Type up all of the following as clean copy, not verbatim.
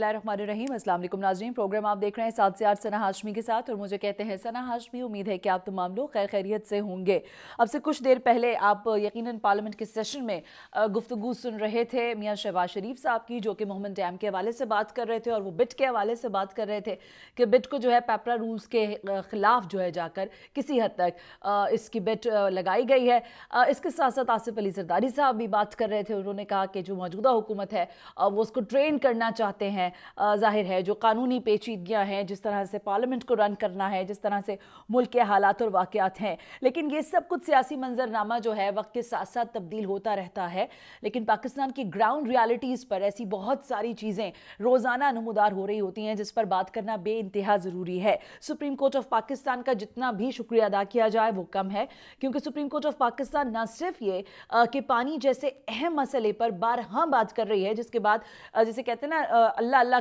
बिस्मिल्लाहिर्रहमानिर्रहीम। अस्सलाम वालेकुम नाज़रीन, प्रोग्राम आप देख रहे हैं 7 से 8 सना हाशमी के साथ और मुझे कहते हैं सना हाशमी। उम्मीद है कि आप तमाम लोग खैर खैरियत से होंगे। अब से कुछ देर पहले आप यकीनन पार्लियामेंट के सेशन में गुफ्तगू सुन रहे थे मियां शहबाज शरीफ साहब की, जो कि मोहम्मद डैम के हवाले से बात कर रहे थे और वो बिट के हवाले से बात कर रहे थे कि बिट को जो है पेपरा रूल्स के खिलाफ जो है जाकर किसी हद तक इसकी बिट लगाई गई है। इसके साथ साथ आसिफ अली जरदारी साहब भी बात कर रहे थे। उन्होंने कहा कि जो मौजूदा हुकूमत है वो उसको ट्रेन करना चाहते हैं। जाहिर है जो कानूनी पेचीदगियां हैं, जिस तरह से पार्लियामेंट को रन करना है, जिस तरह से मुल्क के हालात और वाक़यात हैं, लेकिन ये सब कुछ सियासी मंजरनामा जो है वक्त के साथ साथ तब्दील होता रहता है। लेकिन पाकिस्तान की ग्राउंड रियलिटीज़ पर ऐसी बहुत सारी चीज़ें रोज़ाना नमूदार हो रही होती हैं जिस पर बात करना बे इंतहा ज़रूरी है। सुप्रीम कोर्ट ऑफ पाकिस्तान का जितना भी शुक्रिया अदा किया जाए वो कम है, क्योंकि सुप्रीम कोर्ट ऑफ पाकिस्तान न सिर्फ ये कि पानी जैसे अहम मसले पर बारहा बात कर रही है, जिसके बाद जैसे कहते हैं ना अल्लाह अल्लाह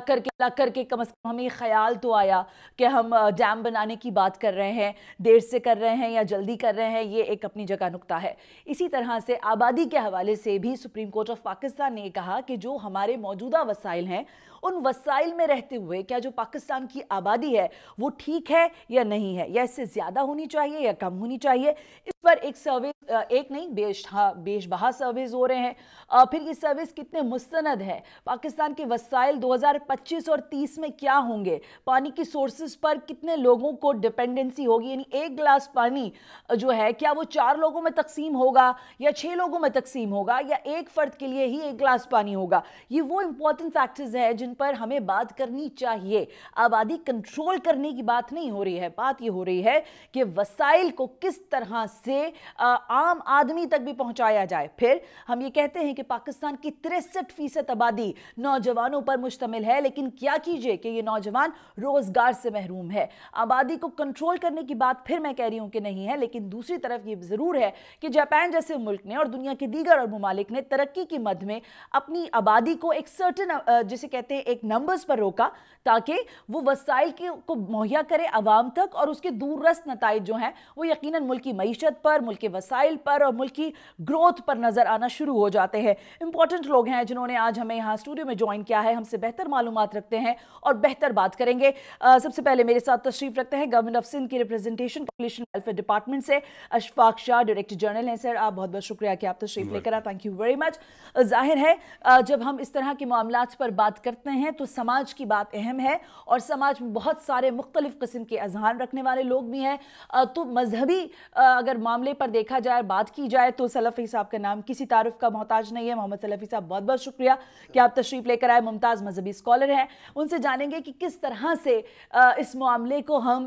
करके कम से कम हमें ख्याल तो आया कि हम डैम बनाने की बात कर रहे हैं, देर से कर रहे हैं या जल्दी कर रहे हैं, ये एक अपनी जगह नुक्ता है। इसी तरह से आबादी के हवाले से भी सुप्रीम कोर्ट ऑफ पाकिस्तान ने कहा कि जो हमारे मौजूदा वसाइल हैं उन वसाइल में रहते हुए क्या जो पाकिस्तान की आबादी है वो ठीक है या नहीं है, या इससे ज़्यादा होनी चाहिए या कम होनी चाहिए। इस पर एक सर्वे, एक नहीं बेशबहा सर्वेज हो रहे हैं। फिर ये सर्विस कितने मुस्तनद है, पाकिस्तान के वसाइल 2025 और 30 में क्या होंगे, पानी की सोर्सेज पर कितने लोगों को डिपेंडेंसी होगी, यानी एक गिलास पानी जो है क्या वो 4 लोगों में तकसीम होगा या 6 लोगों में तकसीम होगा या एक फ़र्द के लिए ही एक गिलास पानी होगा। ये वो इंपॉर्टेंट फैक्टर्स हैं जिन पर हमें बात करनी चाहिए। आबादी कंट्रोल करने की बात नहीं हो रही है, बात ये हो रही है कि वसाइल को किस तरह से आम आदमी तक भी पहुंचाया जाए। फिर हम ये कहते हैं कि पाकिस्तान की 63% आबादी नौजवानों पर मुश्तमिल है, लेकिन क्या कीजिए कि ये नौजवान रोजगार से महरूम है। आबादी को कंट्रोल करने की बात फिर मैं कह रही हूं कि नहीं है, लेकिन दूसरी तरफ ये जरूर है कि जापान जैसे मुल्क ने और दुनिया के दीगर और ममालिक ने तरक्की की मद में अपनी आबादी को एक सर्टन जिसे कहते हैं एक नंबर्स पर रोका, ताकि वो वसाइल को मुहैया करे आवाम तक, और उसके दूररस्त नताइज जो हैं वो यकीनन मुल्क की मईशत पर, मुल्क के वसाइल पर और मुल्क की ग्रोथ पर नजर आना शुरू हो जाते हैं। इंपॉर्टेंट लोग हैं जिन्होंने आज हमें यहाँ स्टूडियो में ज्वाइन किया है, हमसे बेहतर मालूमात रखते हैं और बेहतर बात करेंगे। सबसे पहले मेरे साथ तशरीफ रखते हैं गवर्नमेंट ऑफ सिंध की रिप्रेजेंटेशन पॉपुलेशन वेलफेयर डिपार्टमेंट से अशफाक शाह, डायरेक्टर जनरल हैं। सर, आप बहुत बहुत शुक्रिया कि आप तशरीफ लेकर आए, थैंक यू वेरी मच। जाहिर है जब हम इस तरह के मामलात पर बात करते हैं तो समाज की बात अहम है और समाज में बहुत सारे मुख्तलिफ किस्म के अजहान रखने वाले लोग भी हैं। तो मजहबी अगर मामले पर देखा जाए, बात की जाए, तो सलफ़ी साहब का नाम किसी तारुफ का मोहताज नहीं है। मोहम्मद सलफ़ी साहब, बहुत बहुत शुक्रिया कि आप तशरीफ़ लेकर आए, मुमताज़ मजहबी स्कॉलर हैं। उनसे जानेंगे कि किस तरह से इस मामले को हम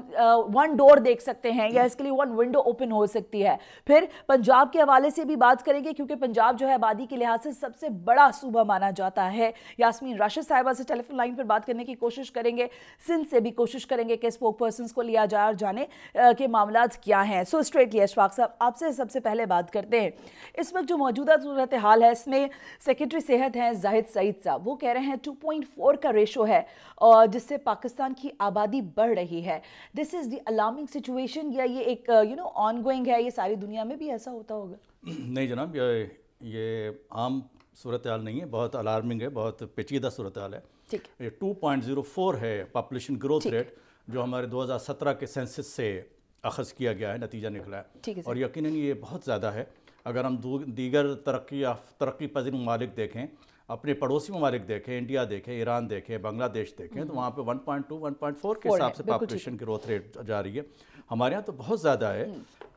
वन डोर देख सकते हैं या इसके लिए वन विंडो ओपन हो सकती है। फिर पंजाब के हवाले से भी बात करेंगे, क्योंकि पंजाब जो है आबादी के लिहाज से सबसे बड़ा सूबा माना जाता है। यास्मीन राशिद साहिबा से टेलीफोन लाइन पर बात करने की कोशिश करेंगे, सिंध से भी कोशिश करेंगे कि स्पोक पर्सन्स को लिया जाए और जाने के मामलात क्या हैं। सो स्ट्रेटली अशफाक साहब, आपसे सबसे पहले बात करते हैं, इस वक्त जो मौजूदा सूरत हाल है इसमें सेक्रेटरी सेहत हैं जाहिद सईद साहब, वो कह रहे हैं 2.4 का रेशो है और जिससे पाकिस्तान की आबादी बढ़ रही है। This is the alarming situation, या ये एक ऑन गोइंग है, ये सारी दुनिया में भी ऐसा होता होगा? नहीं जनाब, ये आम सूरत हाल नहीं है, बहुत अलार्मिंग है, बहुत पेचीदा सूरत हाल है। ये 2.04 है पॉपुलेशन ग्रोथ रेट, जो हमारे 2017 के सेंसस से अखज़ किया गया है, नतीजा निकला है और यकीनन ये बहुत ज़्यादा है। अगर हम दीगर तरक्की पज़ीर ममालिक देखें, अपने पड़ोसी ममालिक देखें, इंडिया देखें, ईरान देखें, बांग्लादेश देखें, तो वहाँ पे 1.2 1.4 के हिसाब से पॉपुलेशन ग्रोथ रेट जा रही है। हमारे यहाँ तो बहुत ज़्यादा है,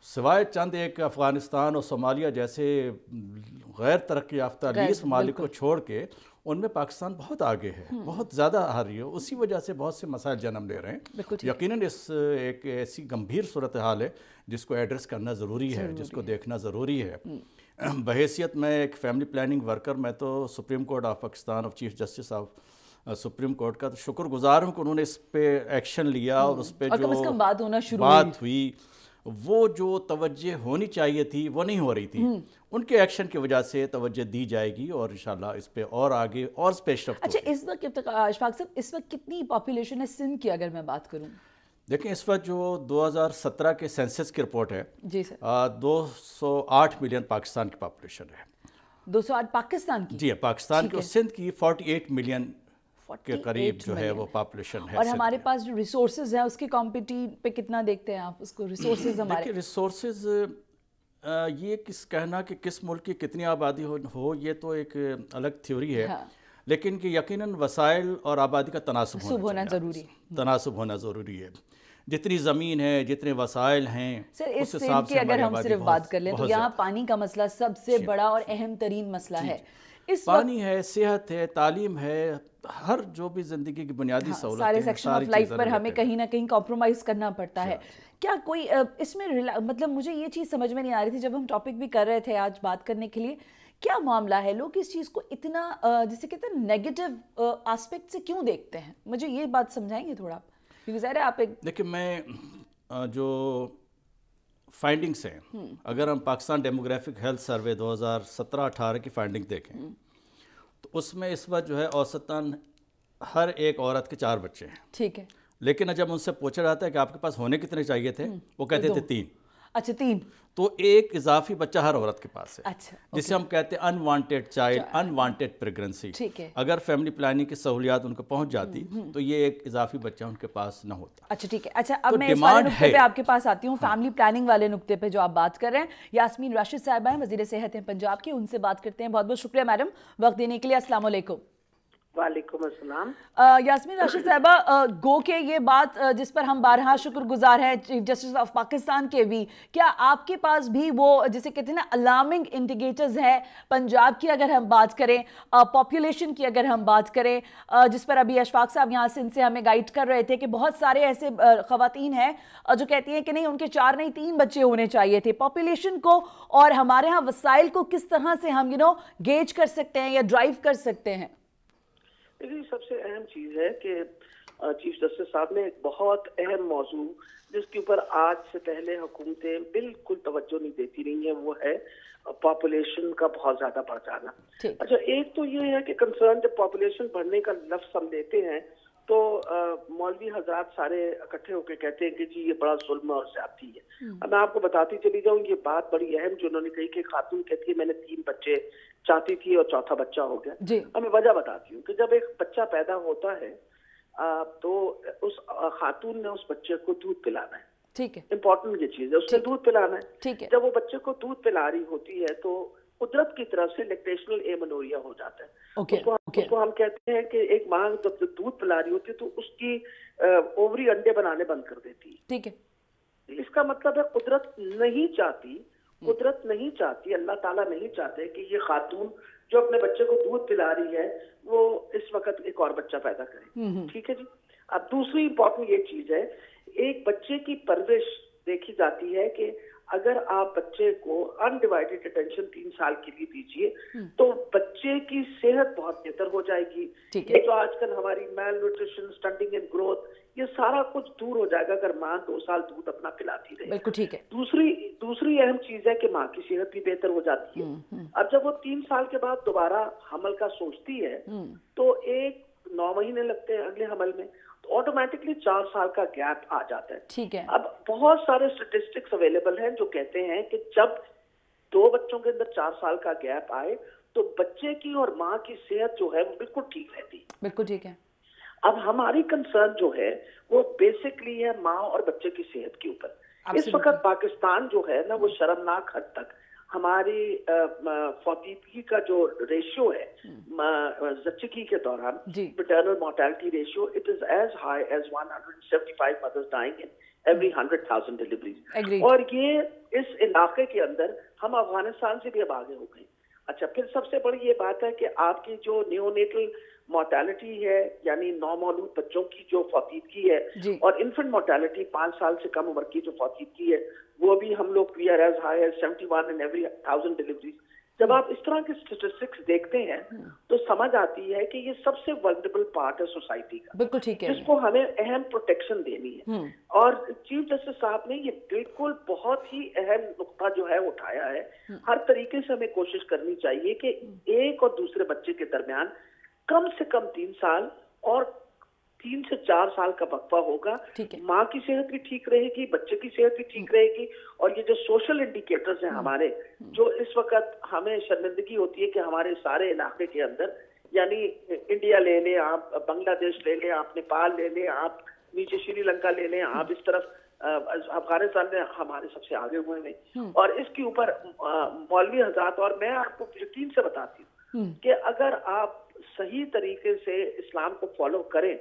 सिवाय चंद एक अफ़गानिस्तान और सोमालिया जैसे गैर तरक्की याफ्ता 20 ममालिक को छोड़ के उनमें पाकिस्तान बहुत आगे है, बहुत ज़्यादा आ रही है। उसी वजह से बहुत से मसाइल जन्म ले रहे हैं। यकीनन इस एक ऐसी गंभीर सूरत हाल है जिसको एड्रेस करना ज़रूरी है, जिसको देखना ज़रूरी है। बहैसियत में एक फैमिली प्लानिंग वर्कर, मैं तो supreme court of Pakistan of chief justice of supreme court का तो शुक्रगुजार हूँ कि उन्होंने इस पे एक्शन लिया और उस पर जो बात हुई, वो जो तवज्जो होनी चाहिए थी वो नहीं हो रही थी। उनके एक्शन की वजह से तवज्जो दी जाएगी और इंशाल्लाह इस पे और आगे और स्पेशल। अच्छा, इस वक्त अशफाक साहब, इस वक्त कितनी पॉपुलेशन है सिंध की अगर मैं बात करूँ? देखें, इस वक्त जो 2017 के सेंसस की रिपोर्ट है जी सर, 208 मिलियन पाकिस्तान की पॉपुलेशन है। 208 पाकिस्तान की? जी पाकिस्तान की। और सिंध की 48 मिलियन के करीब जो है वो पॉपुलेशन है। और हमारे पास जो रिसोर्सेज हैं उसके कॉम्पिटिट पे कितना देखते हैं आप उसको, रिसोर्सेज हमारे? देखिए रिसोर्सेज ये कहना कि किस मुल्क की कितनी आबादी हो ये तो एक अलग थ्योरी है। हाँ। लेकिन कि यकीनन वसाइल और आबादी का तनासुब होना ज़रूरी है, तनासुब होना ज़रूरी है। जितनी ज़मीन है, जितने वसाइल हैं, सर इस हिसाब से अगर हम सिर्फ बात कर लें तो यहाँ पानी का मसला सबसे बड़ा और अहम तरीन मसला है। पानी है, सेहत है, तालीम है, हर जो भी ज़िंदगी की बुनियादी सहूलतें, सारे सेक्शन ऑफ लाइफ पर हमें कहीं ना कहीं कॉम्प्रोमाइज़ करना पड़ता है। क्या कोई इसमें मतलब मुझे ये चीज़ समझ में नहीं आ रही थी जब हम टॉपिक भी कर रहे थे आज बात करने के लिए, क्या मामला है, लोग इस चीज़ को इतना जिसे कहते हैं नेगेटिव एस्पेक्ट से क्यों देखते हैं? मुझे ये बात समझाएंगे थोड़ा, क्योंकि ज़ाहिर है आप एक देखिए मैं जो फाइंडिंग्स हैं, अगर हम पाकिस्तान डेमोग्राफिक हेल्थ सर्वे 2017-18 की फाइंडिंग देखें तो उसमें इस वक्त जो है औसतन हर एक औरत के 4 बच्चे हैं। ठीक है। लेकिन जब उनसे पूछा जाता है कि आपके पास होने कितने चाहिए थे, वो कहते थे 3। अच्छा 3। तो एक इजाफी बच्चा हर औरत के पास है। अच्छा, जिसे हम कहते हैं अनवांटेड चाइल्ड, अनवांटेड प्रेगनेंसी। ठीक है। अगर फैमिली प्लानिंग की सहूलियात उनको पहुंच जाती तो ये एक इजाफी बच्चा उनके पास न होता। अच्छा ठीक है। अच्छा अब मैं इस वाले नुक्ते पे आपके पास आती हूँ, फैमिली प्लानिंग वाले नुक्ते पे जो आप बात कर रहे हैं। यास्मीन राशिद साहिबा हैं, वज़ीर सेहत हैं पंजाब की, उनसे बात करते हैं। बहुत बहुत शुक्रिया मैडम वक्त देने के लिए। अस्सलाम वालेकुम। वालेकुम अस्सलाम। यास्मीन राशिद साहिबा, गो के ये बात जिस पर हम बारहा शुक्रगुजार हैं चीफ जस्टिस ऑफ पाकिस्तान के भी, क्या आपके पास भी वो जिसे कहते हैं ना अलार्मिंग इंडिकेटर्स है पंजाब की अगर हम बात करें, पॉपुलेशन की अगर हम बात करें, जिस पर अभी अशफाक साहब यहाँ से इनसे हमें गाइड कर रहे थे कि बहुत सारे ऐसे ख़वातीन हैं जो कहती हैं कि नहीं उनके 4 नहीं 3 बच्चे होने चाहिए थे। पॉपुलेशन को और हमारे यहाँ वसाइल को किस तरह से हम गेज कर सकते हैं या ड्राइव कर सकते हैं? देखिए सबसे अहम चीज़ है कि चीफ जस्टिस साहब ने एक बहुत अहम मौजू जिसके ऊपर आज से पहले हुकूमतें बिल्कुल तवज्जो नहीं देती रही हैं, वो है पॉपुलेशन का बहुत ज़्यादा बढ़ जाना। अच्छा एक तो ये है कि कंसर्न जब पॉपुलेशन बढ़ने का लफ्ज़ हम लेते हैं तो मौलवी हजरात सारे इकट्ठे होकर कहते हैं कि जी ये बड़ा जुल्म और ज्यादती है। अब मैं आपको बताती चली जाऊँ, ये बात बड़ी अहम जो उन्होंने कही कि खातून कहती है मैंने 3 बच्चे चाहती थी और चौथा बच्चा हो गया। अब मैं वजह बताती हूँ कि जब एक बच्चा पैदा होता है तो उस खातून ने उस बच्चे को दूध पिलाना है। ठीक है, इम्पोर्टेंट ये चीज है, उसने दूध पिलाना है। ठीक है। जब वो बच्चे को दूध पिला रही होती है तो कुदरत की तरफ से लैक्टेशनल एमेनोरिया हो जाता है। उसको हम कहते हैं कि एक माँ जब दूध पिला रही होती है तो उसकी ओवरी अंडे बनाने बंद कर देती है। ठीक है। इसका मतलब है कुदरत नहीं चाहती, अल्लाह ताला नहीं चाहते कि ये खातून जो अपने बच्चे को दूध पिला रही है वो इस वक्त एक और बच्चा पैदा करे। ठीक है जी। अब दूसरी इंपॉर्टेंट ये चीज है, एक बच्चे की परवरिश देखी जाती है कि अगर आप बच्चे को अनडिवाइडेड अटेंशन 3 साल के लिए दीजिए तो बच्चे की सेहत बहुत बेहतर हो जाएगी। ये जो आजकल हमारी mail nutrition, stunting and growth, ये सारा कुछ दूर हो जाएगा अगर माँ 2 साल दूध अपना पिलाती रहे। बिल्कुल ठीक है। दूसरी अहम चीज है कि माँ की सेहत भी बेहतर हो जाती है। अब जब वो 3 साल के बाद दोबारा हमल का सोचती है तो 9 महीने लगते हैं अगले हमल में, ऑटोमेटिकली 4 साल का गैप आ जाता है। ठीक है। अब बहुत सारे स्टेटिस्टिक्स अवेलेबल हैं जो कहते हैं कि जब 2 बच्चों के अंदर 4 साल का गैप आए तो बच्चे की और माँ की सेहत जो है वो बिल्कुल ठीक रहती है। बिल्कुल ठीक है। अब हमारी कंसर्न जो है वो बेसिकली है माँ और बच्चे की सेहत के ऊपर। इस वक्त पाकिस्तान जो है ना वो शर्मनाक हद तक हमारी फौतीदगी का जो रेशियो है ज़च्चगी के दौरान, maternal mortality ratio, it is as high as 175 mothers dying in every 100,000 deliveries. और ये इस इलाके के अंदर हम अफगानिस्तान से भी अब आगे हो गए। अच्छा, फिर सबसे बड़ी ये बात है कि आपकी जो नियोनेटल मोर्टेलिटी है यानी नौमौलूद बच्चों की जो फौतीदगी है और इन्फेंट मोर्टेलिटी 5 साल से कम उम्र की जो फौतीदगी है वो भी हम लोग we are as high as 71 in every 1000 deliveries. जब आप इस तरह के स्टेटिस्टिक्स देखते हैं तो समझ आती है कि ये सबसे वल्नरेबल पार्ट है सोसाइटी का। बिल्कुल ठीक है। जिसको हमें अहम प्रोटेक्शन देनी है। और चीफ जस्टिस साहब ने ये बिल्कुल बहुत ही अहम नुक्ता जो है उठाया है। हर तरीके से हमें कोशिश करनी चाहिए कि एक और दूसरे बच्चे के दरमियान कम से कम 3 साल और 3 से 4 साल का वक्फा होगा। माँ की सेहत भी ठीक रहेगी, बच्चे की सेहत भी ठीक रहेगी। और ये जो सोशल इंडिकेटर्स हैं हमारे, जो इस वक्त हमें शर्मिंदगी होती है कि हमारे सारे इलाके के अंदर यानी इंडिया ले लें आप, बांग्लादेश ले लें आप, नेपाल ले लें आप, नीचे श्रीलंका ले लें आप, इस तरफ अफगानिस्तान में हमारे सबसे आगे हुए हैं। और इसके ऊपर मौलवी हजरात, और मैं आपको यकीन से बताती हूँ कि अगर आप सही तरीके से इस्लाम को फॉलो करें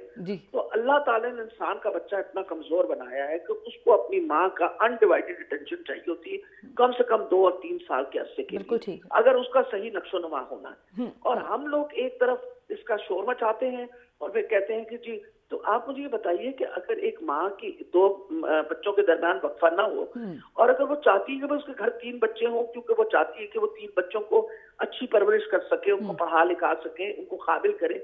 तो अल्लाह ताला ने इंसान का बच्चा इतना कमजोर बनाया है कि उसको अपनी माँ का अनडिवाइडेड अटेंशन चाहिए होती है, कम से कम 2 और 3 साल के अरसे के लिए, अगर उसका सही नक्शो नुमा होना है। और हम लोग एक तरफ इसका शोर मचाते हैं और फिर कहते हैं कि जी, तो आप मुझे ये बताइए कि अगर एक माँ की 2 बच्चों के दरमियान वक्फा ना हो, और अगर वो चाहती है कि उसके घर 3 बच्चे हों, क्योंकि वो चाहती है कि वो 3 बच्चों को अच्छी परवरिश कर सके, उनको पढ़ा लिखा सके, उनको काबिल करे,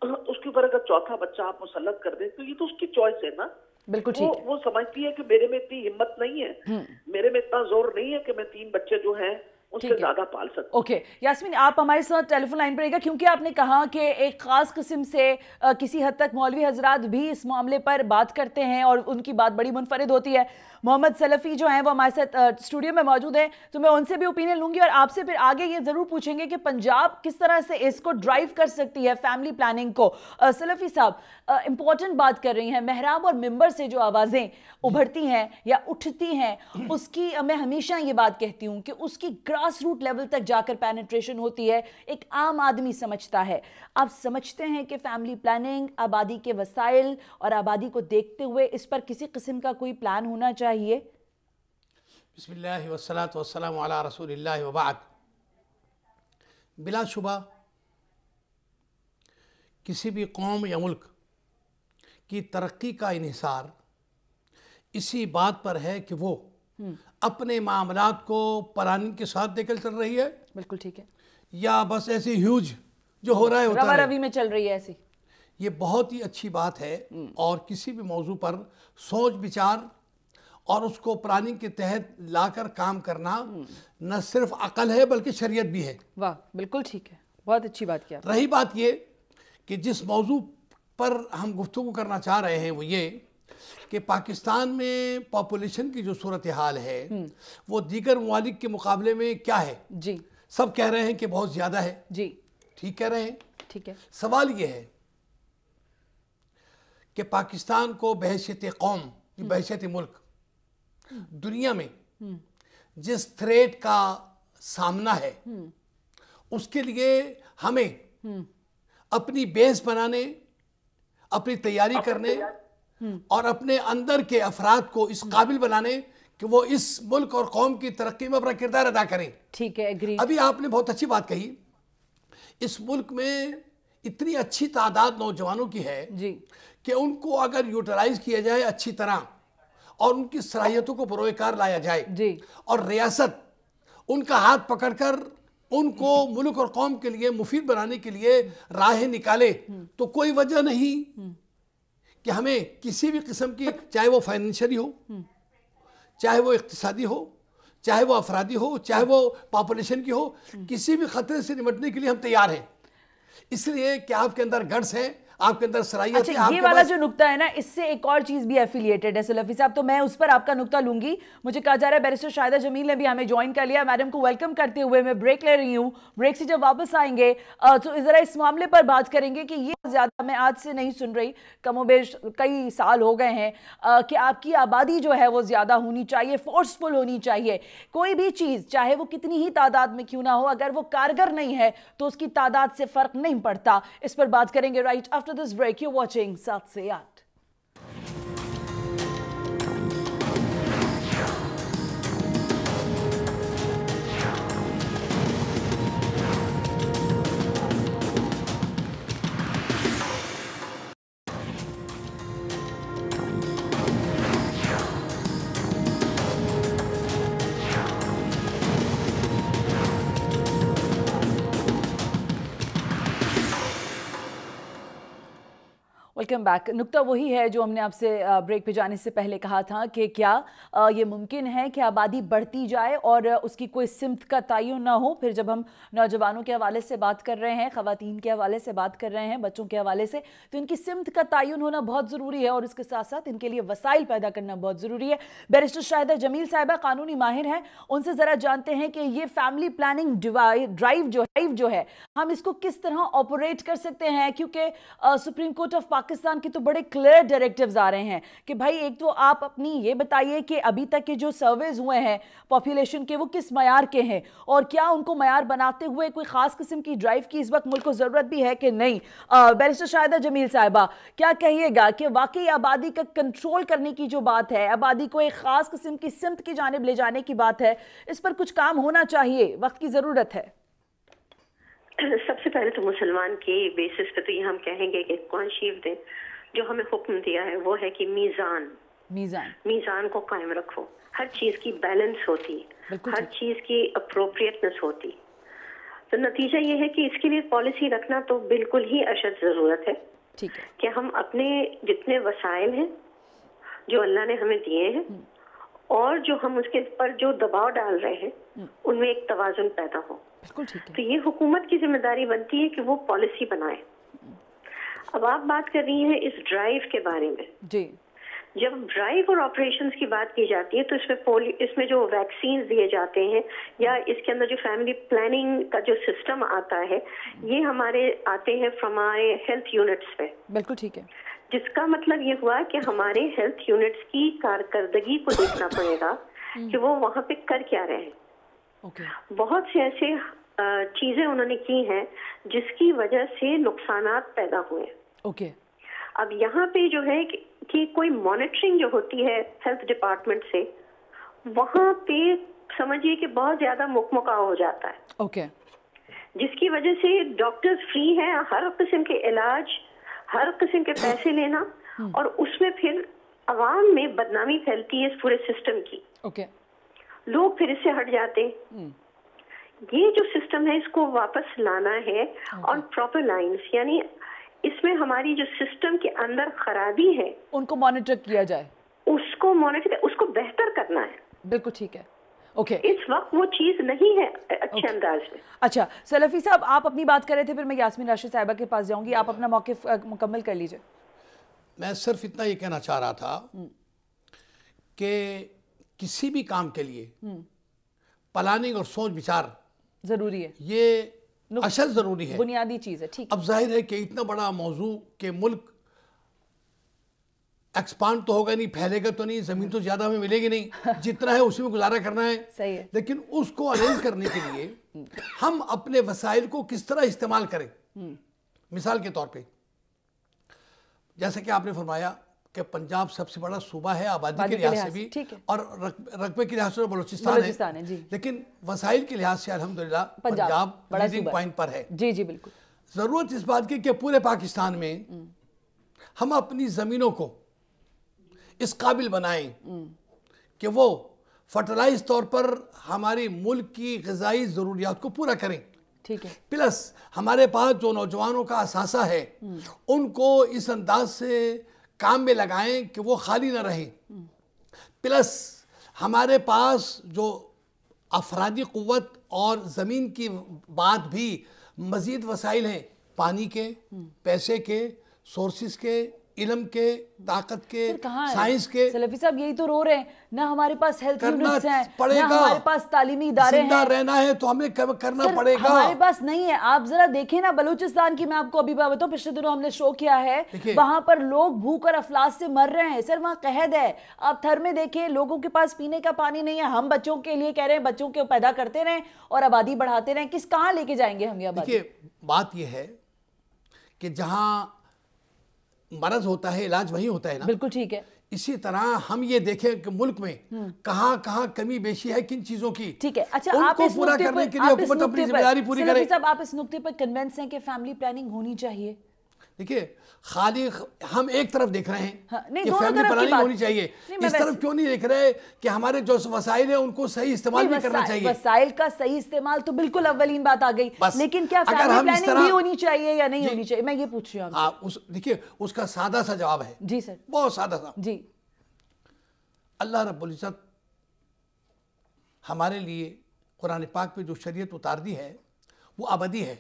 उसके ऊपर अगर चौथा बच्चा आप मुसल्लत कर दें तो ये तो उसकी चॉइस है ना। बिल्कुल वो समझती है कि मेरे में इतनी हिम्मत नहीं है, मेरे में इतना जोर नहीं है कि मैं 3 बच्चे जो हैं उससे ज्यादा पाल सकते। ओके यास्मीन, आप हमारे साथ टेलीफोन लाइन पर रहेगा, क्योंकि आपने कहा कि एक खास किस्म से किसी हद तक मौलवी हजरात भी इस मामले पर बात करते हैं और उनकी बात बड़ी मुनफरिद होती है। मोहम्मद सलफ़ी जो हैं वो हमारे साथ स्टूडियो में मौजूद हैं, तो मैं उनसे भी ओपिनियन लूंगी और आपसे फिर आगे ये ज़रूर पूछेंगे कि पंजाब किस तरह से इसको ड्राइव कर सकती है, फैमिली प्लानिंग को। सलफ़ी साहब इम्पॉर्टेंट बात कर रही हैं, महराब और मिंबर से जो आवाज़ें उभरती हैं या उठती हैं, उसकी मैं हमेशा ये बात कहती हूँ कि उसकी ग्रास रूट लेवल तक जाकर पेनिट्रेशन होती है, एक आम आदमी समझता है। आप समझते हैं कि फैमिली प्लानिंग, आबादी के वसाइल और आबादी को देखते हुए इस पर किसी किस्म का कोई प्लान होना चाहिए? बिस्मिल्लाह वस्सलातु वस्सलामु अला रसूलिल्लाह व बाद। बिलाशुबा किसी भी कौम या मुल्क की तरक्की का इन्हिसार इसी बात पर है कि वो अपने मामलात को प्लानिंग के साथ लेकर चल रही है। बिल्कुल ठीक है। या बस ऐसे ह्यूज जो हो रहा है रवा रवी में चल रही है ऐसी। ये बहुत ही अच्छी बात है और किसी भी मौजू पर सोच विचार और उसको प्लानिंग के तहत लाकर काम करना न सिर्फ अकल है बल्कि शरीयत भी है। वाह, बिल्कुल ठीक है, बहुत अच्छी बात किया। रही बात ये कि जिस मौजू पर हम गुफ्तगू करना चाह रहे हैं वो ये कि पाकिस्तान में पॉपुलेशन की जो सूरत हाल है वो दीगर ममालिक के मुकाबले में क्या है। जी, सब कह रहे हैं कि बहुत ज़्यादा है। जी, ठीक कह रहे हैं। ठीक है। सवाल ये है कि पाकिस्तान को बहैसियत कौम, बहैसियत मुल्क दुनिया में जिस थ्रेट का सामना है उसके लिए हमें अपनी बेस बनाने, अपनी तैयारी करने और अपने अंदर के अफराद को इस काबिल बनाने कि वो इस मुल्क और कौम की तरक्की में अपना किरदार अदा करें। ठीक है, एग्री। अभी आपने बहुत अच्छी बात कही। इस मुल्क में इतनी अच्छी तादाद नौजवानों की है जी कि उनको अगर यूटिलाइज किया जाए अच्छी तरह और उनकी सलाहियतों को बरोकार लाया जाए जी, और रियासत उनका हाथ पकड़कर उनको मुल्क और कौम के लिए मुफीद बनाने के लिए राहें निकाले, तो कोई वजह नहीं कि हमें किसी भी किस्म की, चाहे वो फाइनेंशियली हो, चाहे वो इक्तिसादी हो, चाहे वो अफरादी हो, चाहे वो पॉपुलेशन की हो, किसी भी खतरे से निपटने के लिए हम तैयार हैं। इसलिए कि आपके अंदर गट्स है, आपके अंदर सलाहियत है। अच्छा, ये वाला जो नुक्ता है ना, इससे एक और चीज भी एफिलिएटेड है सलफ़ी साहब, तो मैं उस पर आपका नुक्ता लूंगी। मुझे कहा जा रहा है बैरिस्टर शाहिदा जमील ने भी हमें ज्वाइन कर लिया। मैडम को वेलकम करते हुए मैं ब्रेक ले रही हूँ। ब्रेक से जब वापस आएंगे तो जरा इस मामले पर बात करेंगे कि ये ज्यादा मैं आज से नहीं सुन रही, कमोबेश कई साल हो गए हैं कि आपकी आबादी जो है वो ज्यादा होनी चाहिए, फोर्सफुल होनी चाहिए। कोई भी चीज चाहे वो कितनी ही तादाद में क्यों ना हो, अगर वो कारगर नहीं है तो उसकी तादाद से फर्क नहीं पड़ता। इस पर बात करेंगे right after this break. You watching 7 से 8। Welcome back. नुक्ता वही है जो हमने आपसे ब्रेक पे जाने से पहले कहा था कि क्या ये मुमकिन है कि आबादी बढ़ती जाए और उसकी कोई सिमत का तयन ना हो। फिर जब हम नौजवानों के हवाले से बात कर रहे हैं, ख़वातीन के हवाले से बात कर रहे हैं, बच्चों के हवाले से, तो इनकी सिमत का तयन होना बहुत ज़रूरी है और इसके साथ साथ इनके लिए वसाइल पैदा करना बहुत ज़रूरी है। बैरिस्टर शाहिदा जमील साहिबा कानूनी माहिर हैं, उनसे ज़रा जानते हैं कि ये फैमिली प्लानिंग ड्राइव जो है हम इसको किस तरह ऑपरेट कर सकते हैं, क्योंकि सुप्रीम कोर्ट ऑफ पाकिस्तान की तो बड़े क्लियर डायरेक्टिव्स आ रहे हैं कि भाई एक तो आप अपनी ये बताइए कि अभी तक के जो सर्वेज हुए हैं पॉपुलेशन के वो किस मयार के हैं और क्या उनको मयार बनाते हुए कोई खास किस्म की ड्राइव की इस वक्त मुल्क को ज़रूरत भी है कि नहीं। बैरिस्टर शाहिदा जमील साहिबा, क्या कहिएगा कि वाकई आबादी का कंट्रोल करने की जो बात है, आबादी को एक खास किस्म की सिमत की जानिब ले जाने की बात है, इस पर कुछ काम होना चाहिए, वक्त की ज़रूरत है? सबसे पहले तो मुसलमान के बेसिस पे तो ये हम कहेंगे कि कुरान शरीफ ने जो हमें हुक्म दिया है वो है कि मीज़ान को कायम रखो। हर चीज़ की बैलेंस होती, हर चीज़ की अप्रोप्रिएटनेस होती। तो नतीजा ये है कि इसके लिए पॉलिसी रखना तो बिल्कुल ही अशद ज़रूरत है। ठीक है कि हम अपने जितने वसाइल हैं जो अल्लाह ने हमें दिए हैं और जो हम उसके पर जो दबाव डाल रहे हैं उनमें एक तवाज़ुन पैदा हो। बिल्कुल ठीक है। तो ये हुकूमत की जिम्मेदारी बनती है कि वो पॉलिसी बनाए। अब आप बात कर रही हैं इस ड्राइव के बारे में जी। जब ड्राइव और ऑपरेशंस की बात की जाती है तो इसमें जो वैक्सीन दिए जाते हैं या इसके अंदर जो फैमिली प्लानिंग का जो सिस्टम आता है ये हमारे आते हैं फ्रॉम हमारे हेल्थ यूनिट्स पे। बिल्कुल ठीक है। जिसका मतलब ये हुआ कि हमारे हेल्थ यूनिट्स की कारकर्दगी को देखना पड़ेगा कि वो वहाँ पे कर क्या रहे हैं। बहुत से ऐसे चीजें उन्होंने की हैं जिसकी वजह से नुकसानात पैदा हुए। अब यहाँ पे जो है कि कोई मॉनिटरिंग जो होती है हेल्थ डिपार्टमेंट से, वहाँ पे समझिए कि बहुत ज्यादा मुकमुका हो जाता है। जिसकी वजह से डॉक्टर्स फ्री हैं हर किस्म के इलाज, हर किस्म के पैसे लेना और उसमें फिर अवाम में बदनामी फैलती है इस पूरे सिस्टम की। लोग फिर इससे हट जाते। ये जो सिस्टम है इसको वापस लाना है और प्रॉपर लाइंस, यानी इसमें हमारी जो सिस्टम के अंदर खराबी है उनको मॉनिटर किया जाए, उसको बेहतर करना है। बिल्कुल ठीक है। इस वक्त वो चीज नहीं है अच्छे अंदाज में। अच्छा सलफी साहब, आप अपनी बात कर रहे थे, फिर मैं यास्मीन राशिद साहिबा के पास जाऊंगी, आप अपना मौक़िफ़ मुकम्मल कर लीजिए। मैं सिर्फ इतना ये कहना चाह रहा था कि किसी भी काम के लिए प्लानिंग और सोच विचार जरूरी है, ये अशद जरूरी है, बुनियादी चीज है। ठीक। अब जाहिर है कि इतना बड़ा मौजू के मुल्क एक्सपांड तो होगा नहीं, फैलेगा तो नहीं, जमीन तो ज्यादा हमें मिलेगी नहीं, जितना है उसी में गुजारा करना है। सही है। लेकिन उसको अरेंज करने के लिए हम अपने वसाइल को किस तरह इस्तेमाल करें। मिसाल के तौर पे जैसे कि आपने फरमाया कि पंजाब सबसे बड़ा सूबा है आबादी के लिहाज से भी और रकबे के लिहाज से बलूचिस्तान है जी। लेकिन वसाइल के लिहाज से अल्हम्दुलिल्लाह पंजाब लीडिंग पॉइंट पर है। जी जी बिल्कुल। जरूरत इस बात की कि पूरे पाकिस्तान में हम अपनी जमीनों को इस काबिल बनाएं कि वो फर्टिलाइज तौर पर हमारी मुल्क की ग़िज़ाई ज़रूरियात को पूरा करें। ठीक है। प्लस हमारे पास जो नौजवानों का असासा है उनको इस अंदाज से काम में लगाएं कि वो खाली ना रहें। प्लस हमारे पास जो अफरादी क़ुव्वत और ज़मीन की बात भी मज़ीद वसाइल हैं, पानी के, पैसे के, सोर्सेज के, इल्म के, ताकत के, साइंस के। सलफी साहब यही तो रो रहे हैं ना, हमारे पास हेल्थ यूनिट्स हैं, ना हमारे पास तालीमी इदारे हैं। रहना है तो हमें करना पड़ेगा, हमारे पास नहीं है। आप जरा देखें ना बलूचिस्तान की, मैं आपको अभी बताऊं, पिछले दिनों हमने शो किया है, वहां पर लोग भूख और अफलास से मर रहे हैं सर, वहां कहद है। आप थर में देखें, लोगों के पास पीने का पानी नहीं है। हम बच्चों के लिए कह रहे हैं बच्चों के पैदा करते रहें और आबादी बढ़ाते रहें, कहाँ लेके जाएंगे हम ये आबादी? बात यह है कि जहां मरज होता है इलाज वही होता है ना। बिल्कुल ठीक है। इसी तरह हम ये देखें कि मुल्क में कहाँ कमी बेशी है किन चीजों की। ठीक है। अच्छा, आप इस पूरा करने के लिए हुकूमत अपनी जिम्मेदारी पूरी करे। साहब आप इस नुक्ते पर कन्विंस हैं कि फैमिली प्लानिंग होनी चाहिए? دیکھیے خالی ہم ایک طرف دیکھ رہے ہیں کہ فیملی پلاننگ ہونی چاہیے، اس طرف کیوں نہیں دیکھ رہے کہ ہمارے جو وسائل ہیں ان کو صحیح استعمال بھی کرنا چاہیے؟ وسائل کا صحیح استعمال تو بالکل اولین بات آ گئی، لیکن کیا فیملی پلاننگ بھی ہونی چاہیے یا نہیں ہونی چاہیے، میں یہ پوچھ رہی ہوں. دیکھیے اس کا سادہ سا جواب ہے. جی سر. بہت سادہ سا. جی. اللہ رب العزت ہمارے لیے قرآن پاک پہ جو شریعت اتار دی ہے وہ ابدی ہے،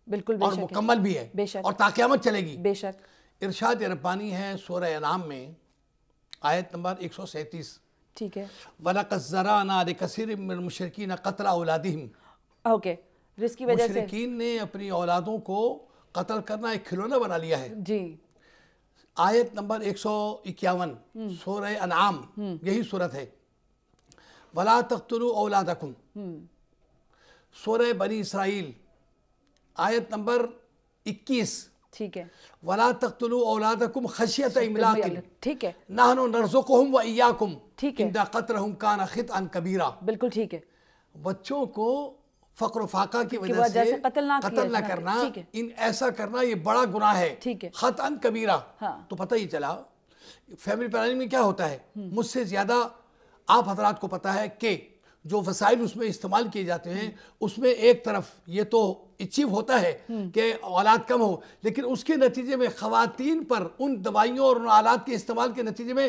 بالکل اور مکمل بھی ہے، اور تا قیامت چلے گی. بے شک. ارشاد ربانی ہے سورہ انعام میں آیت نمبر 137. ٹھیک ہے. وَلَقَدْ زَرَعْنَا لِكَثِيرٍ مِّنَ الْمُشْرِكِينَ قَتْلَ أَوْلَادِهِمْ. اوکے. جس کی وجہ سے مشرکین نے اپنی اولادوں کو قتل کرنا ایک کھلونا بنا لیا ہے. جی. آیت نمبر 151 سورہ انعام، یہی صورت ہے. وَلَا تَقْتُلُوا أَوْلَادَكُمْ. سورہ بنی اسرائیل آیت نمبر 21. ٹھیک ہے. وَلَا تَقْتُلُوا أَوْلَادَكُمْ خَشْيَةَ إِمْلَاقٍ. ٹھیک ہے. نَحْنُ نَرْزُقُهُمْ وَإِيَّاكُمْ. ٹھیک ہے. إِنَّ قَتْلَهُمْ كَانَ خِطْئًا كَبِيرًا. بالکل ٹھیک ہے. بچوں کو فقر و فاقہ کی وجہ سے قتل نہ کرنا، ایسا کرنا یہ بڑا گناہ ہے، خطأً کبیرہ. تو پتہ ہی چلا فیملی پلاننگ میں کیا ہوتا ہے. مجھ سے زیادہ آپ حضرات کو پتہ ہے کہ جو وسائل اس میں استعمال کیے جاتے ہیں اس میں ایک طرف یہ تو اچیو ہوتا ہے کہ اولاد کم ہو، لیکن اس کے نتیجے میں خواتین پر ان دوائیوں اور ان آلات کے استعمال کے نتیجے میں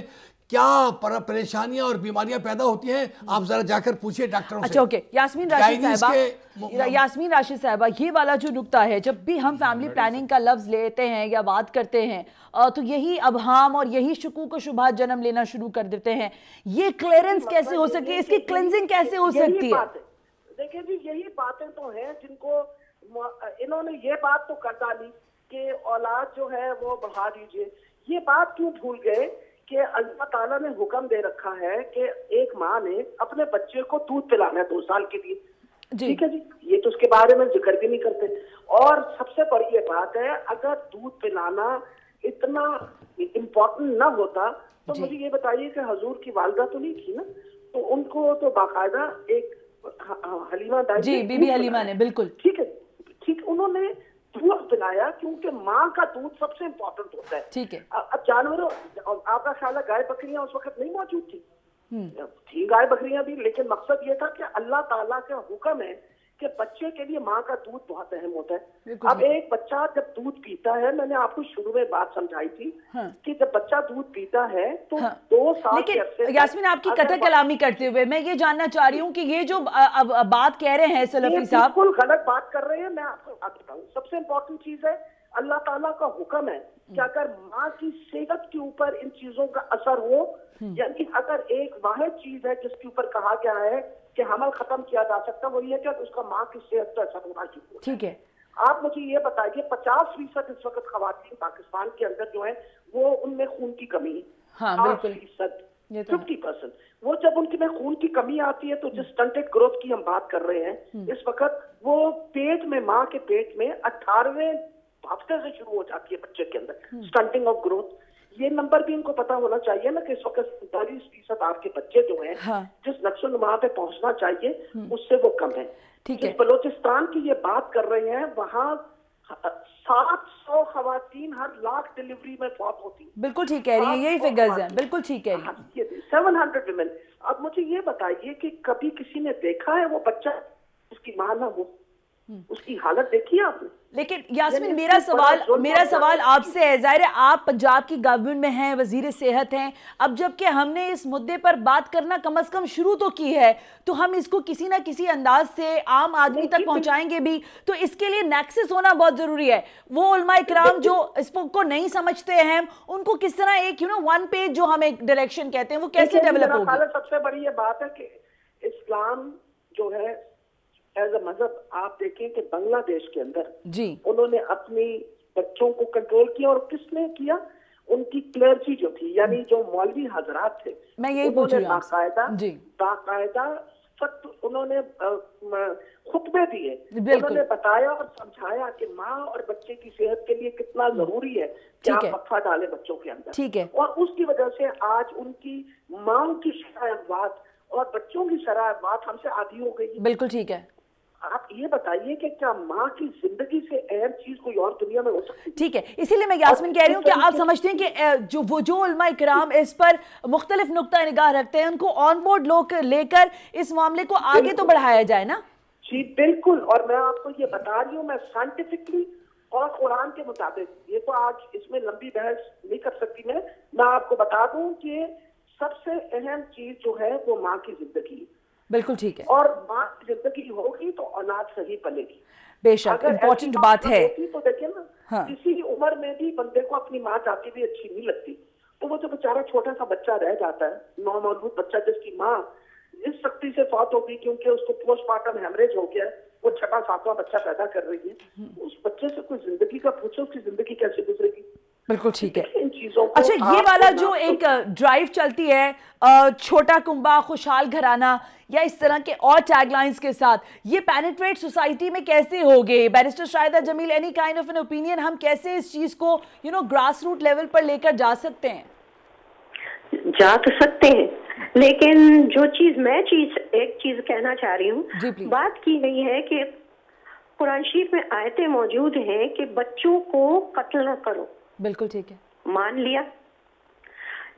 کیا پریشانیاں اور بیماریاں پیدا ہوتی ہیں. آپ ذرا جا کر پوچھئے ڈاکٹروں سے. اچھا اوکے. یاسمین راشد صاحبہ یہ والا جو نکتہ ہے، جب بھی ہم فیملی پلاننگ کا لفظ لیتے ہیں یا بات کرتے ہیں تو یہی ابہام اور یہی شکوک و شبہات جنم لینا شروع کر دیتے ہیں. یہ کلیئرنس کیسے ہو سکتی ہے، اس کی کلینزنگ کیسے ہو سکتی ہے؟ دیکھیں جی یہی باتیں تو ہیں جن کو انہوں نے یہ بات تو کر ڈالی کہ اولاد جو ہے وہ بڑھا دیجئے. یہ بات کیوں بھول گئے کہ اللہ تعالیٰ نے حکم دے رکھا ہے کہ ایک ماں نے اپنے بچے کو دودھ پلانا ہے 2 سال کے لیے. ٹھیک ہے جی. یہ تو اس کے بارے میں ذکر بھی نہیں کرتے. اور سب سے بڑی یہ بات ہے اگر دودھ پلانا اتنا امپورٹنٹ نہ ہوتا تو مجھے یہ بتائیے کہ حضور کی والدہ تو نہیں تھی نا، تو ان کو تو باقاعدہ ایک حلیمہ دائی، جی بی بی حلیمہ نے، بالکل ٹھیک ہے ٹھیک، انہوں نے دودھ پلایا کیونکہ ماں کا دودھ سب سے امپورٹنٹ ہوتا ہے. ٹھیک ہے. اب جانوروں آپ کا خیال ہے گائے بکریاں اس وقت نہیں موجود تھی گائے بکریاں بھی، لیکن مقصد یہ تھا کہ اللہ تعالیٰ کا حکم ہے کہ بچے کے لیے ماں کا دودھ بہت اہم ہوتا ہے. اب ایک بچہ جب دودھ پیتا ہے، میں نے آپ کو شروع میں بات سمجھائی تھی کہ جب بچہ دودھ پیتا ہے تو 2 سال کے عرصے. لیکن یاسمین آپ کی قطع کلامی کرتے ہوئے میں یہ جاننا چاہ رہی ہوں کہ یہ جو بات کہہ رہے ہیں سلفی صاحب، بالکل غلط بات کر رہے ہیں. میں آپ کو بتاؤں سب سے امپورٹنٹ چیز ہے اللہ تعالیٰ کا حکم ہے کہ اگر ماں کی صحت کے اوپر ان چیزوں کا اثر ہو، یعنی اگر ایک واحد چیز ہے جس کے اوپر کہا گیا ہے کہ حمل ختم کیا جا سکتا وہ یہ ہے کہ اس کا ماں کی صحت پر اثر ہونا چاہیے. ٹھیک ہے. آپ مجھے یہ بتائیے 50% اس وقت خواتین پاکستان کے اندر جو ہیں وہ ان میں خون کی کمی ہے. 50%، 50%. وہ جب ان میں خون کی کمی آتی ہے تو جس سٹنٹڈ گروتھ کی ہم بات کر رہے ہیں اس وقت، وہ پیٹ میں، ماں کے پیٹ میں 18ویں ہفتے سے شروع ہو جاتی ہے بچے کے اندر سٹنٹنگ آف گروتھ. یہ نمبر بھی ان کو پتا ہونا چاہیے نا کہ اس وقت 47% آپ کے بچے جو ہیں جس نقص و نما پہ پہنچنا چاہیے اس سے وہ کم ہے. جس بلوچستان کی یہ بات کر رہے ہیں وہاں 700 خواتین ہر لاکھ ڈیلیوری میں فوت ہوتی ہیں. بالکل ٹھیک کہہ رہی ہیں، یہی فگرز ہیں، بالکل ٹھیک کہہ رہی ہیں. 700 ویمن. اب مجھے یہ بتائیے کہ کبھی کسی نے دیکھا ہے وہ بچہ اس کی ماں نہ ہو، اس کی حالت دیکھی ہے آپ نے؟ لیکن یاسمین میرا سوال آپ سے ہے، ظاہر ہے آپ پنجاب کی گورنمنٹ میں ہیں، وزیر صحت ہیں، اب جب کہ ہم نے اس مدے پر بات کرنا کم از کم شروع تو کی ہے تو ہم اس کو کسی نہ کسی انداز سے عام آدمی تک پہنچائیں گے بھی، تو اس کے لیے نیکسس ہونا بہت ضروری ہے. وہ علماء کرام جو اس کو نہیں سمجھتے ہیں ان کو کس طرح ایک ون پیج جو ہم ایک ڈائریکشن کہتے ہیں وہ کیسے ڈیولپ ہوگی؟ سب سے بڑی یہ بات ہے کہ اسلام جو ہے ایز اے مذہب، آپ دیکھیں کہ بنگلہ دیش کے اندر انہوں نے اپنی بچوں کو کنٹرول کیا، اور کس نے کیا؟ ان کی کلیرچی جو تھی، یعنی جو مولوی حضرات تھے، میں یہی پوچھ رہی ہوں، باقاعدہ انہوں نے خطبے دیے، انہوں نے بتایا اور سمجھایا کہ ماں اور بچے کی صحت کے لیے کتنا ضروری ہے کہ آپ وقفہ ڈالیں بچوں کے اندر. اور اس کی وجہ سے آج ان کی ماں کی شرح اموات اور بچوں کی شرح اموات ہم سے آدھی ہو گئی. بالکل ٹھیک ہے. आप ये बताइए कि क्या माँ की जिंदगी से अहम चीज कोई और दुनिया में हो सकती है? ठीक है, इसीलिए मैं यास्मीन कह रही हूँ कि आप समझते हैं कि जो उलमा इकराम इस पर मुख्तलिफ नुक्ता निगाह रखते हैं, उनको ऑन बोर्ड लोग लेकर इस मामले को आगे तो बढ़ाया जाए ना? जी बिल्कुल, और मैं आपको ये बता रही हूँ, मैं साइंटिफिकली और कुरान के मुताबिक, ये तो आज इसमें लंबी बहस नहीं कर सकती मैं आपको बता दूं कि सबसे अहम चीज जो है वो माँ की जिंदगी। बिल्कुल ठीक है। और माँ की जिंदगी होगी तो औलाद सही पलेगी। बेशक इम्पोर्टेंट बात है। तो देखिए ना, हाँ। किसी उम्र में भी बंदे को अपनी माँ जाती भी अच्छी नहीं लगती, तो वो जो बेचारा छोटा सा बच्चा रह जाता है, नौमौलूद बच्चा जिसकी माँ इस सख्ती से फौत होगी क्योंकि उसको पोस्टमार्टम हेमरेज हो गया, वो 6वां-7वां बच्चा पैदा कर रही है, उस बच्चे से कोई जिंदगी का पूछो, उसकी जिंदगी कैसे गुजरेगी? बिल्कुल ठीक है। अच्छा, ये वाला जो एक ड्राइव चलती है, छोटा कुंबा खुशहाल घराना या इस तरह के और टैगलाइंस के साथ, ये पेनिट्रेट सोसाइटी में कैसे होगे? Barrister Shahida Jamil, any kind of an opinion, हम कैसे इस चीज को ग्रास रूट लेवल पर लेकर जा सकते हैं? जा तो सकते हैं, लेकिन जो चीज एक चीज कहना चाह रही हूँ, बात की गई है कि कुरान शरीफ में आयतें मौजूद हैं कि बच्चों को कत्ल न करो। बिल्कुल ठीक है, मान लिया।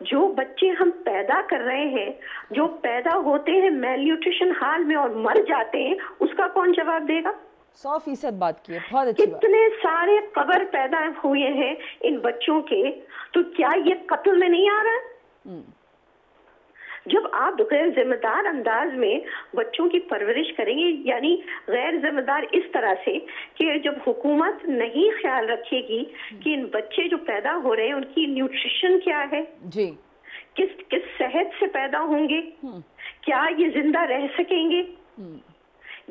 जो बच्चे हम पैदा कर रहे हैं, जो पैदा होते हैं मेल न्यूट्रिशन हाल में और मर जाते हैं, उसका कौन जवाब देगा? 100% बात की है, बहुत अच्छी बात। कितने सारे कब्र पैदा हुए हैं इन बच्चों के, तो क्या ये कत्ल में नहीं आ रहा है? जब आप गैर जिम्मेदार अंदाज में बच्चों की परवरिश करेंगे, यानी गैर जिम्मेदार इस तरह से कि जब हुकूमत नहीं ख्याल रखेगी कि इन बच्चे जो पैदा हो रहे हैं उनकी न्यूट्रिशन क्या है जी, किस सेहत से पैदा होंगे, क्या ये जिंदा रह सकेंगे,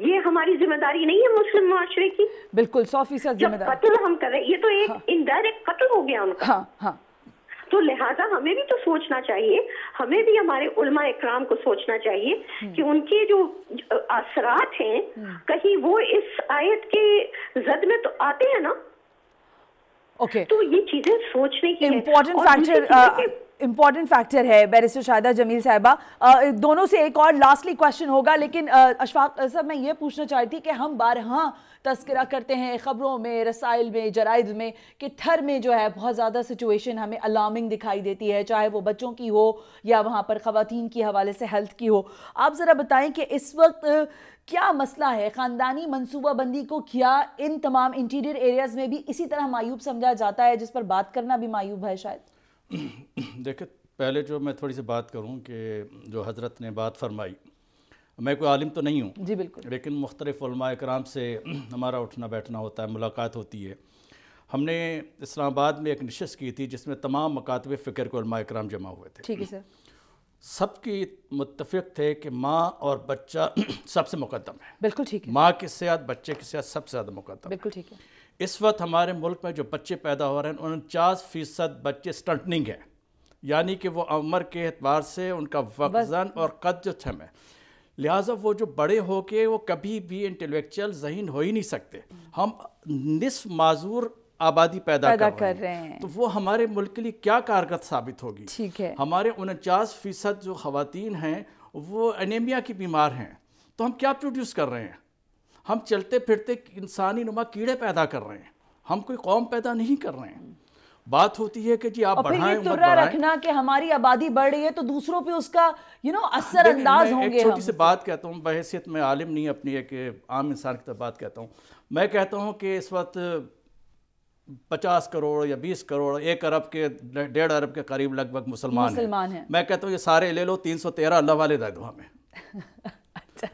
ये हमारी जिम्मेदारी नहीं है मुस्लिम माशरे की? बिल्कुल 100% जिम्मेदारी। कत्ल हम कर रहे हैं, ये तो एक इनडायरेक्ट कत्ल हो गया उनका। हाँ। तो लिहाजा हमें भी तो सोचना चाहिए, हमें भी हमारे उलमा इकराम को सोचना चाहिए कि उनके जो असरात हैं कहीं वो इस आयत के जद में तो आते हैं ना। ओके, तो ये चीजें सोचने की इम्पॉर्टेंट फैक्टर है। बैरिस्टर शाहिदा जमील साहिबा, दोनों से एक और लास्टली क्वेश्चन होगा, लेकिन अशफाक साहब मैं ये पूछना चाहती थी कि हम बारहा तस्करा करते हैं खबरों में, रसाइल में, जराइद में कि थर में जो है बहुत ज़्यादा सिचुएशन हमें अलार्मिंग दिखाई देती है, चाहे वो बच्चों की हो या वहाँ पर ख़वातीन की हवाले से हेल्थ की हो। आप ज़रा बताएं कि इस वक्त क्या मसला है? ख़ानदानी मनसूबा बंदी को क्या इन तमाम इंटीरियर एरियाज़ में भी इसी तरह मायूब समझा जाता है, जिस पर बात करना भी मायूब है शायद? देखिए, पहले जो मैं थोड़ी सी बात करूं कि जो हज़रत ने बात फरमाई, मैं कोई आलिम तो नहीं हूं जी बिल्कुल, लेकिन मुख्तलिफ़ उलमा इकराम से हमारा उठना बैठना होता है, मुलाकात होती है। हमने इस्लामाबाद में एक नशिस्त की थी जिसमें तमाम मकातब फ़िक्र के उलमा इकराम जमा हुए थे। ठीक है सर। सबकी मुत्तफ़िक़ थे कि माँ और बच्चा सबसे मुक़द्दम है। बिल्कुल ठीक है, माँ की सेहत, बच्चे की सेहत सबसे ज़्यादा मुक़द्दम। बिल्कुल ठीक है। इस वक्त हमारे मुल्क में जो बच्चे पैदा हो रहे हैं 49% बच्चे स्टंटनिंग है, यानी कि वो उम्र के एतबार से उनका वज़न और कद जो थम है, लिहाजा वो जो बड़े हो के वो कभी भी इंटेलेक्चुअल ज़हीन हो ही नहीं सकते। हम निस्फ माजूर आबादी पैदा कर रहे हैं, तो वो हमारे मुल्क के लिए क्या कारगर साबित होगी? ठीक है। हमारे 49% जो ख़वातीन हैं वो एनीमिया की बीमार हैं, तो हम क्या प्रोड्यूस कर रहे हैं? हम चलते फिरते इंसानी नुमा कीड़े पैदा कर रहे हैं, हम कोई कौम पैदा नहीं कर रहे हैं। बात होती है कि जी आप बढ़ाएं, उम्र बढ़ाएं, रखना कि हमारी आबादी बढ़ रही है तो दूसरों पे उसका असर अंदाज होंगे। एक छोटी सी बात कहता हूँ, बहैसियत में आलिम नहीं, अपनी एक आम इंसान की तरह बात कहता हूँ। मैं कहता हूँ कि इस वक्त 50 करोड़ या 20 करोड़ 1 अरब के 1.5 अरब के करीब लगभग मुसलमान हैं। मैं कहता हूँ ये सारे ले लो, 313 अल्लाह वाले दे दो हमें।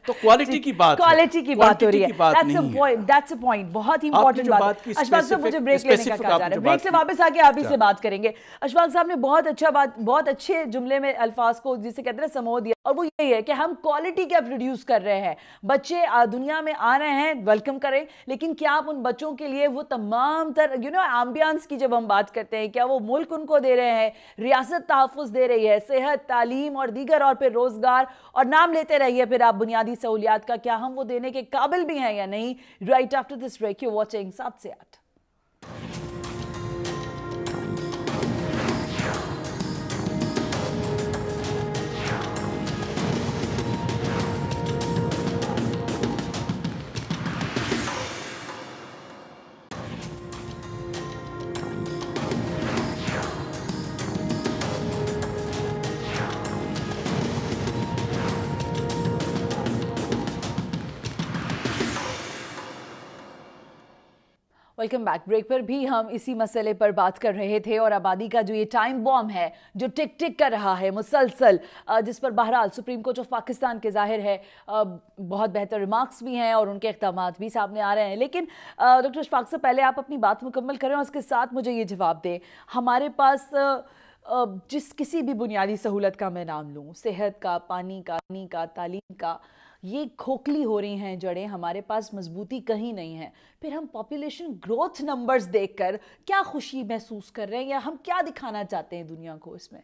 तो क्वालिटी की बात हो रही है, दैट्स अ पॉइंट, बहुत ही इंपॉर्टेंट बात। अशफाक साहब मुझे ब्रेक लेने का कहा जा रहा है, ब्रेक से वापस आके आप ही से बात करेंगे। अशफाक साहब ने बहुत अच्छे जुमले में अल्फाज को जिसे कहते हैं समो दिया, और वो यही है कि हम क्वालिटी क्या प्रोड्यूस कर रहे हैं। बच्चे दुनिया में आ रहे हैं, वेलकम करें, लेकिन क्या आप उन बच्चों के लिए वो तमाम एम्बियंस की जब हम बात करते हैं, क्या वो मुल्क उनको दे रहे हैं, रियासत तहफ़्फ़ुज़ दे रही है, सेहत, तालीम और दीगर, और फिर रोज़गार, और नाम लेते रहिए फिर आप बुनियादी सहूलियात का, क्या हम वो देने के काबिल भी हैं या नहीं? Right after this break you watching 7 से 8। Welcome back. ब्रेक पर भी हम इसी मसले पर बात कर रहे थे और आबादी का जो ये टाइम बॉम्ब है जो टिक टिक कर रहा है मुसलसल, जिस पर बहरहाल सुप्रीम कोर्ट ऑफ पाकिस्तान के जाहिर है बहुत बेहतर रिमार्क्स भी हैं और उनके इक़दामात भी सामने आ रहे हैं। लेकिन डॉक्टर अशफाक से पहले आप अपनी बात मुकम्मल करें और उसके साथ मुझे ये जवाब दें, हमारे पास जिस किसी भी बुनियादी सहूलत का मैं नाम लूँ, सेहत का, पानी का, तालीम का, ये खोखली हो रही हैं जड़ें, हमारे पास मजबूती कहीं नहीं है। फिर हम पॉपुलेशन ग्रोथ नंबर्स देखकर क्या खुशी महसूस कर रहे हैं या हम क्या दिखाना चाहते हैं दुनिया को इसमें?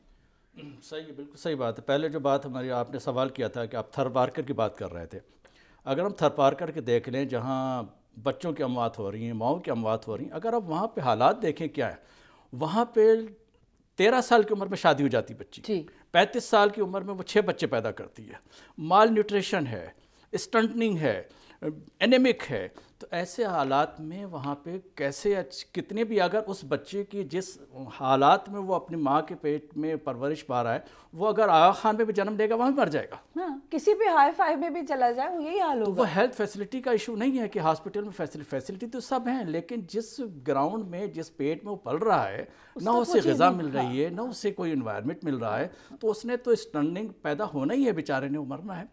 सही है, बिल्कुल सही बात है। पहले जो बात हमारी आपने सवाल किया था कि आप थरपारकर की बात कर रहे थे, अगर हम थरपारकर के देख लें जहाँ बच्चों की अमवात हो रही हैं, माओं की अमवात हो रही हैं, अगर आप वहाँ पे हालात देखें क्या है, वहाँ पे 13 साल की उम्र में शादी हो जाती बच्ची, 35 साल की उम्र में वो 6 बच्चे पैदा करती है, माल न्यूट्रिशन है, स्टंटनिंग है, एनेमिक है। तो ऐसे हालात में वहाँ पे कैसे कितने भी अगर उस बच्चे की जिस हालात में वो अपनी माँ के पेट में परवरिश पा रहा है, वो अगर आगा खान में भी जन्म देगा वहाँ भी मर जाएगा। हाँ, किसी भी हाई फाई में भी चला जाए वो यही हाल होगा। तो वो हेल्थ फैसिलिटी का इशू नहीं है कि हॉस्पिटल में फैसिलिटी तो सब हैं, लेकिन जिस ग्राउंड में जिस पेट में वो पल रहा है ना उसे ग़िज़ा मिल रही है, ना उसे कोई इन्वायरमेंट मिल रहा है, तो उसने तो स्टंनिंग पैदा होना ही है, बेचारे ने मरना है।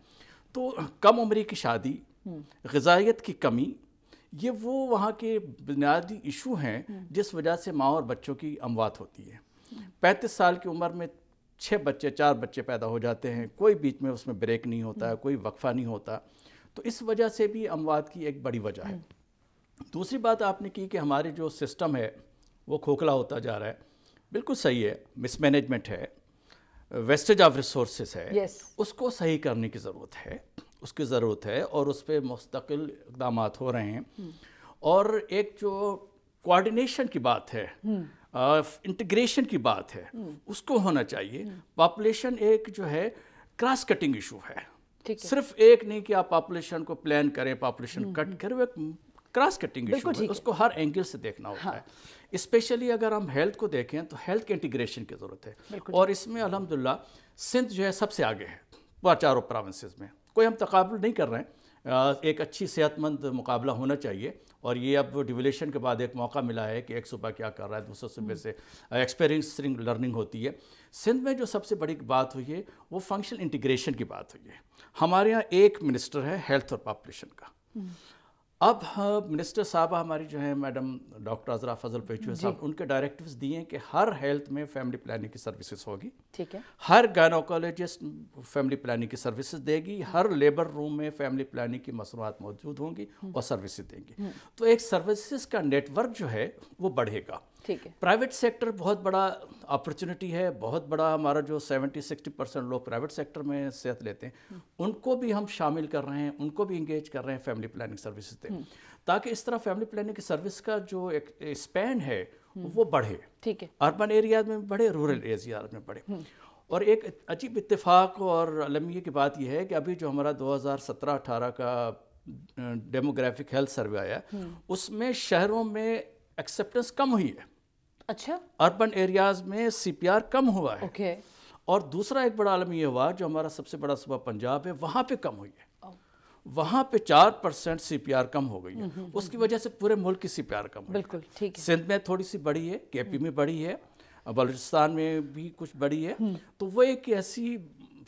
तो कम उम्री की शादी, ग़िज़ाइयत की कमी, ये वो वहाँ के बुनियादी इशू हैं जिस वजह से माँ और बच्चों की अमवात होती है। 35 साल की उम्र में 4 बच्चे पैदा हो जाते हैं, कोई बीच में उसमें ब्रेक नहीं होता है, कोई वक्फा नहीं होता। तो इस वजह से भी अमवात की एक बड़ी वजह है। दूसरी बात आपने की कि हमारे जो सिस्टम है वो खोखला होता जा रहा है, बिल्कुल सही है। मिसमैनेजमेंट है, वेस्टेज ऑफ रिसोर्सेज है, उसको सही करने की ज़रूरत है और उस पर मुस्तकिल इक़दामात हो रहे हैं। और एक जो कोऑर्डिनेशन की बात है, इंटीग्रेशन की बात है, उसको होना चाहिए। पॉपुलेशन एक जो है क्रॉस कटिंग इशू है, सिर्फ एक नहीं कि आप पॉपुलेशन को प्लान करें, पॉपुलेशन कट करें, वो क्रॉस कटिंग इशू है, उसको हर एंगल से देखना होता है। स्पेशली अगर हम हेल्थ को देखें तो हेल्थ के इंटीग्रेशन की ज़रूरत है, और इसमें अल्हम्दुलिल्लाह सिंध जो है सबसे आगे है चारों प्रोविंसेस में। कोई हम तकाबुल नहीं कर रहे हैं, एक अच्छी सेहतमंद मुकाबला होना चाहिए। और ये अब डिवोल्यूशन के बाद एक मौका मिला है कि एक सूबा क्या कर रहा है, दूसरे सूबे से एक्सपीरियंसिंग लर्निंग होती है। सिंध में जो सबसे बड़ी बात हुई है वो फंक्शनल इंटीग्रेशन की बात हुई है। हमारे यहाँ एक मिनिस्टर है हेल्थ और पॉपुलेशन का। अब मिनिस्टर साहब हमारी जो है मैडम डॉक्टर अज़रा फजल पेशवा साहब, उनके डायरेक्टिव्स दिए हैं कि हर हेल्थ में फैमिली प्लानिंग की सर्विसेज होगी, ठीक है, हर गायनोकोलॉजिस्ट फैमिली प्लानिंग की सर्विसेज देगी, हर लेबर रूम में फैमिली प्लानिंग की मसनूआत मौजूद होंगी और सर्विसेज देंगी। तो एक सर्विसेज का नेटवर्क जो है वो बढ़ेगा। प्राइवेट सेक्टर बहुत बड़ा अपॉर्चुनिटी है, बहुत बड़ा हमारा जो 70-60% लोग प्राइवेट सेक्टर में सेहत लेते हैं, उनको भी हम शामिल कर रहे हैं, उनको भी इंगेज कर रहे हैं फैमिली प्लानिंग सर्विसेज दें, ताकि इस तरह फैमिली प्लानिंग की सर्विस का जो एक स्पैन है वो बढ़े। ठीक है, अर्बन एरियाज में बढ़े, रूरल एरियाज में बढ़े। और एक अजीब इत्तेफाक और अलमिया की बात यह है कि अभी जो हमारा 2017-18 का डेमोग्राफिक हेल्थ सर्वे आया, उसमें शहरों में एक्सेप्टेंस कम हुई है। अच्छा, अर्बन एरियाज में सीपीआर कम हुआ है। और दूसरा एक बड़ा आलम ये हुआ, जो हमारा सबसे बड़ा सूबा पंजाब है, वहाँ पे कम हुई है, वहाँ पे 4% सीपीआर कम हो गई है। उसकी वजह से पूरे मुल्क की सीपीआर कम हुई। बिल्कुल ठीक है। सिंध में थोड़ी सी बड़ी है, केपी में बड़ी है, बलूचिस्तान में भी कुछ बड़ी है। तो वो एक ऐसी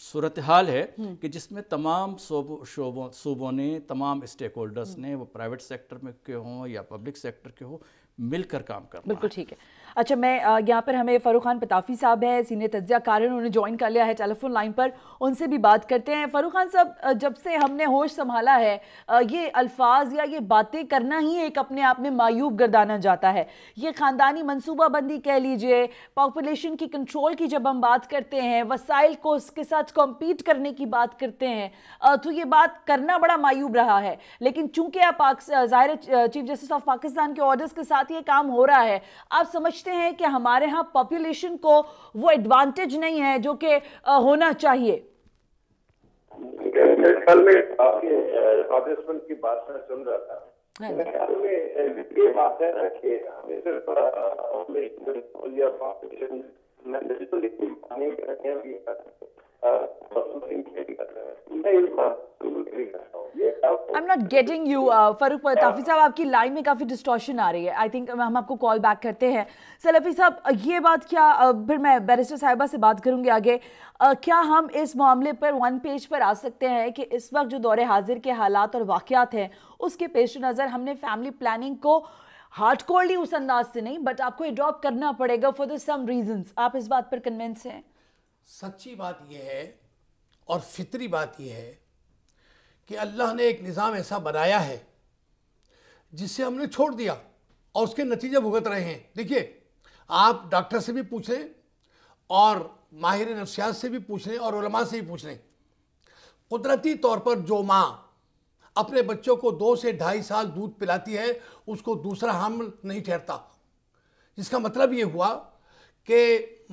सूरत हाल है कि जिसमें तमाम सूबों ने, तमाम स्टेक होल्डर्स ने, वो प्राइवेट सेक्टर में के हों या पब्लिक सेक्टर के हो, मिलकर काम करना। बिल्कुल ठीक है। अच्छा, मैं यहाँ पर हमें फ़ारूक खान पताफी साहब है, सीनियर तज्ज़िया कार, उन्होंने ज्वाइन कर लिया है टेलीफोन लाइन पर, उनसे भी बात करते हैं। फ़ारूक खान साहब, जब से हमने होश संभाला है, ये अल्फाज या ये बातें करना ही एक अपने आप में मायूब गर्दाना जाता है। ये ख़ानदानी मनसूबाबंदी कह लीजिए, पॉपुलेशन की कंट्रोल की जब हम बात करते हैं, वसाइल को उसके साथ कॉम्पीट करने की बात करते हैं, तो ये बात करना बड़ा मायूब रहा है। लेकिन चूंकि आप ज़ाहिर चीफ जस्टिस ऑफ पाकिस्तान के ऑर्डर्स के साथ ये काम हो रहा है, आप समझते हैं कि हमारे यहाँ पॉपुलेशन को वो एडवांटेज नहीं है जो कि होना चाहिए? मेरे ख्याल में पार्टिसिपेंट की बात मैं सुन रहा था, मेरे ख्याल में ये बात है ना कि हमें सिर्फ population I'm not getting you. Farooq Tafi साहब, आपकी लाइन में काफ़ी डिस्टॉर्शन आ रही है. आई थिंक हम आपको कॉल बैक करते हैं. सलफ़ी साहब, ये बात क्या, फिर मैं बैरिस्टर साहिबा से बात करूंगी आगे. क्या हम इस मामले पर वन पेज पर आ सकते हैं कि इस वक्त जो दौरे हाजिर के हालात और वाक़यात हैं उसके पेश नज़र हमने फैमिली प्लानिंग को हार्डकोरली उस अंदाज से नहीं, बट आपको एडॉप्ट करना पड़ेगा फॉर द सम रीजंस. आप इस बात पर कन्विंस हैं? सच्ची बात यह है और फितरी बात यह है कि अल्लाह ने एक निज़ाम ऐसा बनाया है जिसे हमने छोड़ दिया और उसके नतीजे भुगत रहे हैं. देखिए, आप डॉक्टर से भी पूछ लें और माहिर नफ्सियात से भी पूछ लें और उलमा से भी पूछ लें. कुदरती तौर पर जो माँ अपने बच्चों को 2 से 2.5 साल दूध पिलाती है उसको दूसरा हामिल नहीं ठहरता. जिसका मतलब ये हुआ कि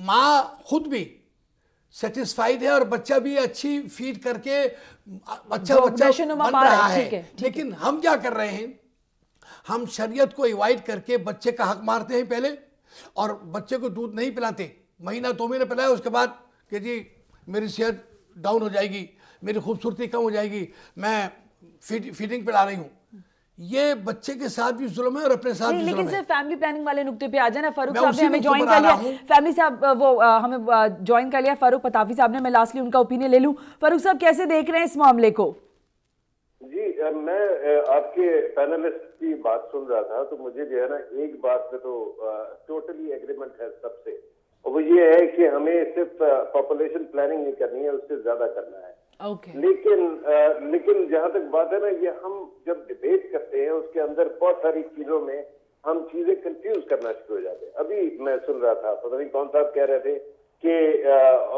माँ खुद भी सेटिस्फाइड है और बच्चा भी अच्छी फीड करके अच्छा बन रहा है. लेकिन हम क्या कर रहे हैं, हम शरीयत को अवॉइड करके बच्चे का हक मारते हैं पहले और बच्चे को दूध नहीं पिलाते. महीना 2 महीने पिलाया, उसके बाद कि जी मेरी सेहत डाउन हो जाएगी, मेरी खूबसूरती कम हो जाएगी, मैं फीडिंग पिला रही हूँ. ये बच्चे के साथ भी जुल्म है और अपने साथ भी जुल्म है. लेकिन सिर्फ फैमिली प्लानिंग वाले नुक्ते पे आ जाना. फारूक साहब ने हमें ज्वाइन कर लिया. फैमिली साहब वो हमें ज्वाइन कर लिया. फारूक ताफी साहब ने, मैं लास्टली उनका ओपिनियन ले लूं. फारूक साहब, कैसे देख रहे हैं इस मामले को? जी, मैं आपके पैनलिस्ट की बात सुन रहा था तो मुझे जो है ना एक बात पे तो टोटली एग्रीमेंट है सबसे, और वो ये है कि हमें सिर्फ पॉपुलेशन प्लानिंग नहीं करनी है, उससे ज्यादा करना है. लेकिन जहां तक बात है ना, ये हम जब डिबेट करते हैं उसके अंदर बहुत सारी चीजों में हम चीजें कंफ्यूज करना शुरू हो जाते हैं. अभी मैं सुन रहा था, पता नहीं कौन साहब कह रहे थे कि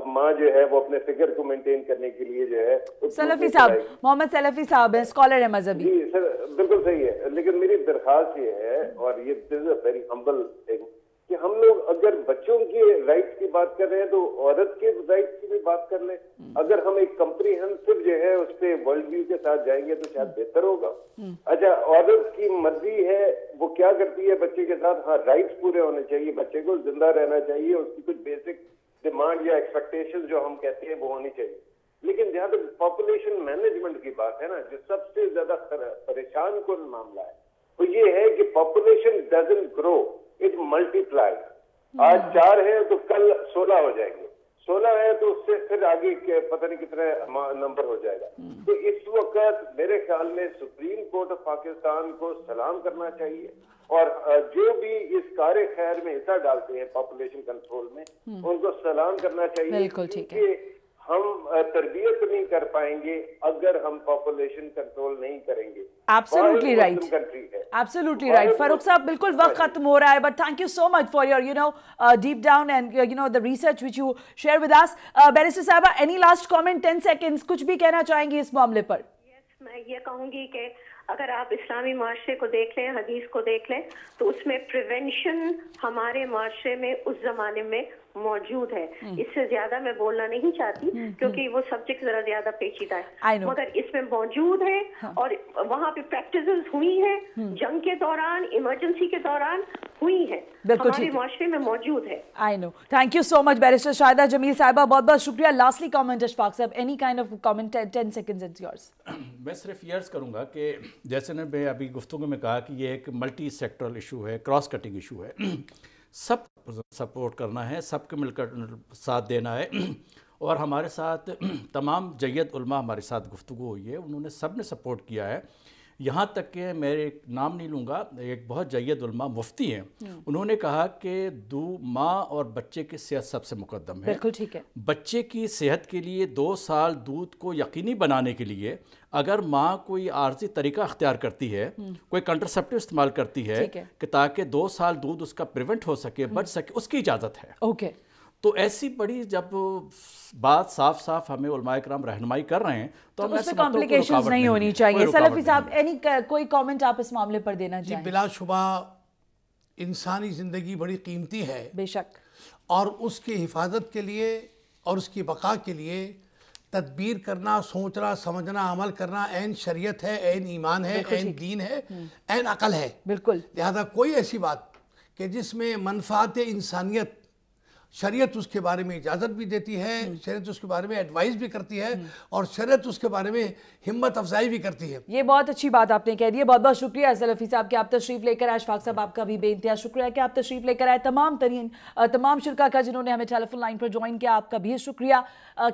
माँ जो है वो अपने फिगर को मेंटेन करने के लिए जो है, सलफी साहब, मोहम्मद सलफी साहब है, स्कॉलर है मजहबी. जी सर, बिल्कुल सही है. लेकिन मेरी दरख्वास्त ये है, और ये this is a very humble thing, कि हम लोग अगर बच्चों के राइट्स की बात कर रहे हैं तो औरत के राइट्स की भी बात कर लें. अगर हम एक कंप्रीहेंसिव जो है उस पे वर्ल्ड व्यू के साथ जाएंगे तो शायद बेहतर होगा. अच्छा, औरत की मर्जी है, वो क्या करती है बच्चे के साथ. हाँ, राइट्स पूरे होने चाहिए, बच्चे को जिंदा रहना चाहिए, उसकी कुछ बेसिक डिमांड या एक्सपेक्टेशन जो हम कहते हैं वो होनी चाहिए. लेकिन जहां तक पॉपुलेशन मैनेजमेंट की बात है ना, जो सबसे ज्यादा परेशान कुन मामला है वो ये है कि population doesn't grow, it multiply. आज 4 है तो कल 16 हो जाएंगे, 16 है तो उससे फिर आगे के पता नहीं कितने नंबर हो जाएगा. तो इस वक्त मेरे ख्याल में सुप्रीम कोर्ट ऑफ पाकिस्तान को सलाम करना चाहिए और जो भी इस कार्य खैर में हिस्सा डालते हैं पॉपुलेशन कंट्रोल में, उनको सलाम करना चाहिए. बिल्कुल ठीक है. हम तरबियत नहीं कर पाएंगे अगर हम पॉपुलेशन कंट्रोल नहीं करेंगे. Absolutely right, absolutely right. Farooq साहब, बिल्कुल वक्त खत्म हो रहा है, but thank you so much for your deep down and the research which you share with us. Barrister साहिबा, एनी लास्ट कमेंट, 10 सेकंड्स, कुछ भी कहना चाहेंगी इस मामले पर? मैं ये कहूंगी कि अगर आप इस्लामी माशरे को देख लें, हदीस को देख लें, तो उसमें प्रिवेंशन हमारे माशरे में उस जमाने में मौजूद है. इससे ज्यादा मैं बोलना नहीं चाहती क्योंकि वो सब्जेक्ट जरा ज्यादा पेचीदा है, मगर इसमें मौजूद है. और वहाँ पे प्रैक्टिसेस हुई है, जंग के दौरान, इमरजेंसी के दौरान हुई है, हमारे माशरे में मौजूद है. I know. Thank you so much barrister Shahida Jamil साहिबा, बहुत बहुत शुक्रिया. लास्टली कमेंट अशफाक साहब, any kind of comment, 10 seconds, it's yours. मैं सिर्फ ये अर्ज करूँगा कि जैसे ने मैं अभी गुफ्तगू में कहा कि ये एक मल्टी सेक्टरल इशू है, क्रॉस कटिंग इशू है. सब सपोर्ट करना है, सबके मिलकर साथ देना है. और हमारे साथ तमाम जय्यद उलमा हमारे साथ गुफ्तगू हुई है, उन्होंने सब ने सपोर्ट किया है. यहाँ तक कि मेरे नाम नहीं लूँगा, एक बहुत जय्यद उलमा मुफ्ती हैं, उन्होंने कहा कि माँ और बच्चे की सेहत सबसे मुकद्दम है. बिल्कुल ठीक है. बच्चे की सेहत के लिए 2 साल दूध को यकीनी बनाने के लिए अगर माँ कोई आर्जी तरीका अख्तियार करती है, कोई कंट्रासेप्टिव इस्तेमाल करती है कि ताकि 2 साल दूध उसका प्रिवेंट हो सके, बच सके, उसकी इजाज़त है. ओके. तो ऐसी बड़ी जब बात साफ साफ हमें उलमाए किराम रहनुमाई कर रहे हैं तो उसमें कॉम्प्लिकेशंस नहीं होनी चाहिए. सलफी साहब, एनी कोई कमेंट आप इस मामले पर देना चाहें? बिलाशुबा इंसानी ज़िंदगी बड़ी कीमती है, बेशक, और उसकी हिफाजत के लिए और उसकी बका के लिए तदबीर करना, सोचना, समझना, अमल करना ऐन शरीयत है, ऐन ईमान है, ऐन दीन है, ऐन अकल है. बिल्कुल. लिहाजा कोई ऐसी बात कि जिसमें मनफात इंसानियत شریعت اس کے بارے میں اجازت بھی دیتی ہے، شریعت اس کے بارے میں ایڈوائز بھی کرتی ہے، اور شریعت اس کے بارے میں ہمت افزائی بھی کرتی ہے۔ یہ بہت اچھی بات آپ نے کہہ دی ہے۔ بہت بہت شکریہ سلفی صاحب کہ آپ تشریف لے کر آئے۔ اشفاق صاحب آپ کا بھی بے انتہا شکریہ کہ آپ تشریف لے کر آئے۔ تمام شرکا کا جنہوں نے ہمیں ٹیلی فون لائن پر جوائن کیا، آپ کا بھی شکریہ۔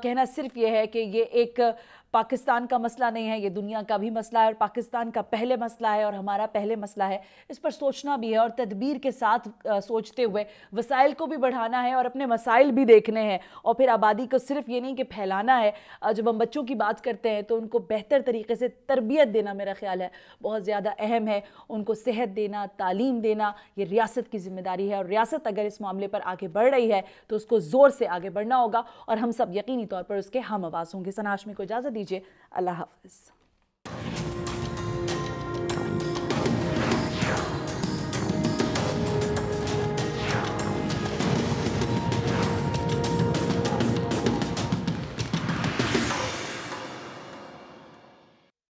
کہنا صرف یہ ہے کہ یہ ایک پاکستان کا مسئلہ نہیں ہے، یہ دنیا کا بھی مسئلہ ہے، اور پاکستان کا پہلے مسئلہ ہے اور ہمارا پہلے مسئلہ ہے۔ اس پر سوچنا بھی ہے اور تدبیر کے ساتھ سوچتے ہوئے وسائل کو بھی بڑھانا ہے اور اپنے مسائل بھی دیکھنے ہیں، اور پھر آبادی کو صرف یہ نہیں کہ پھیلانا ہے۔ جب ہم بچوں کی بات کرتے ہیں تو ان کو بہتر طریقے سے تربیت دینا میرا خیال ہے بہت زیادہ اہم ہے۔ ان کو صحت دینا، تعلیم دینا، یہ ریاست کی ذمہ داری ہے، اور ریاست اگر اس معاملے پر آگے بڑھ رہی ہے تو اس کو زور سے آگے بڑھنا ہوگا، اور ہم سب یقینی طور پر اس کے ہم آواز ہوں گے۔ ثنا ہاشمی کو اجازت دیجیے، اللہ حافظ۔